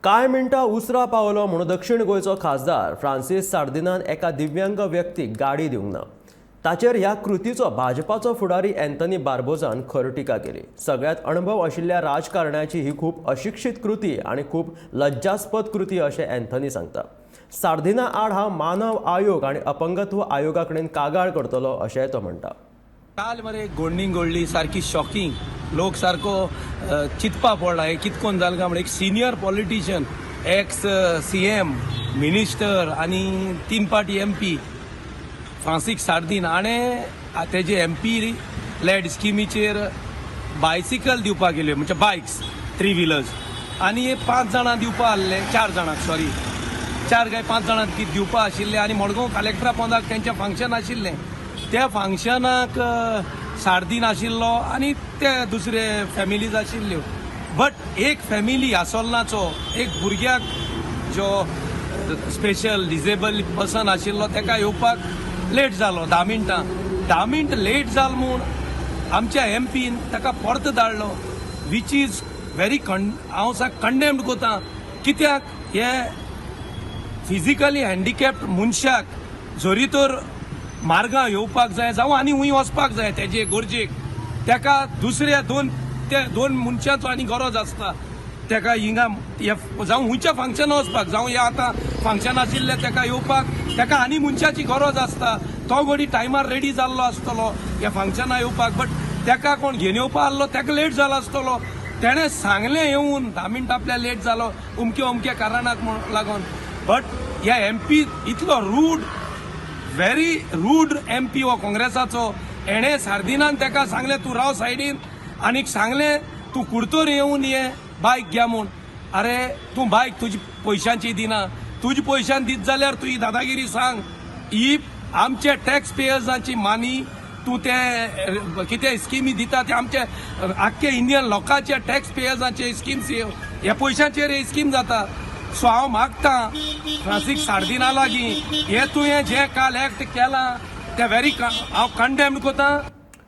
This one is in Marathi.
कांय मिनटां उसरा पावलो म्हणून दक्षिण गोंयचो खासदार फ्रांसीस सार्दिनान एका दिव्यांग व्यक्तीक गाडी दिवंक ना. ताचेर ह्या कृतीचो भाजपाचो फुडारी अँथनी बार्बोजान खर टिका केली. सगळ्यात अणभव आशिल्ल्या राजकारण्याची ही खूब अशिक्षीत कृती आनी खूब लज्जास्पद कृती अशें अँथनी सांगता. सार्दिना आड हा मानव आयोग आनी अपंगत्व आयोगा कडेन कागाळ करतलो अशेंय तो म्हणटा. काल मरे गोंडींग गोडली सारकी शॉकिंग. लोक सारको चिंतपा पडला हे कितकोन जालें काय म्हणून. एक senior politician, x CM, minister आनी 3 पाटी MP फ्रांसीस सार्दिन हाणें तेजे MP लेड स्किमीचेर बायसिकल दिवपाक गेल्यो, म्हणजे बायक्स 3 व्हिलर्स, आनी हे 5 जाणां दिवपा आसले, 4 जाणांक सॉरी 4 काय 5 जाणांक दिवपा आशिल्ले. आनी मडगांव कलेक्टरा पोंदाक तेंचें फंक्शन आशिल्लें. त्या फंक्शनाक सार्दिन आशिल्लो आनी ते दुसरे फॅमिलीज आशिल्ल्यो. बट एक फॅमिली आसोलनाचो एक भुरग्याक जो स्पेशल डिसेबल पर्सन आशिल्लो तेका येवपाक लेट जालो 10 मिनटां. 10 मिनट लेट जाल म्हूण आमच्या MPन ताका परत धाडलो, वीच इज व्हेरी हांव कंडेम्ड कोता. कित्याक हे फिजिकली हँडिकॅप्ड मनशाक जरी तर मार्गां येवपाक जाय जावं आनी हूंय वचपाक जाय तेजे गरजेक, तेका दुसऱ्या दोन मनशांचो आनी गरज आसता. तेका हिंगा जावं हुंयच्या फंक्शन वचपाक जावं हे आतां फंक्शन आशिल्लें तेका येवपाक तेका आनी मनशाची गरज आसता. तो घडी टायमार रेडी जाल्लो आसतलो ह्या फंक्शना येवपाक, बट तेका कोण घेवन येवपा आसलो तेका लेट जालो आसतलो. तेणें सांगलें येवन 10 मिनट आपल्या लेट जालो अमक्या कारणाक लागून. बट ह्या MP इतलो रूड, व्हेरी रूड MP हो काँग्रेसाचो. एणे सार्दिनान तेका सांगलें तूं राव सायडीन, आनीक सांगलें तूं कुर्तोर येवन ये बायक घ्या म्हूण. अरे तूं बायक तुजी पयशांची दिना, तुज्या पयशांन दीत जाल्यार तूं ही दादागिरी सांग. ही आमच्या टॅक्स पेयर्सांची मानी तूं ते कितें स्किमी दिता ते आमचे आख्खे इंडियन लोकांच्या टॅक्स पेयर्सांचे स्किम्स ह्या पयशांचेर ही स्कीम जाता. सो हांव मागतां फ्रांसीस सार्दिना लागीं हे तुवें जें काल एक्ट केलां तें हांव कंडेम्ड कोतां.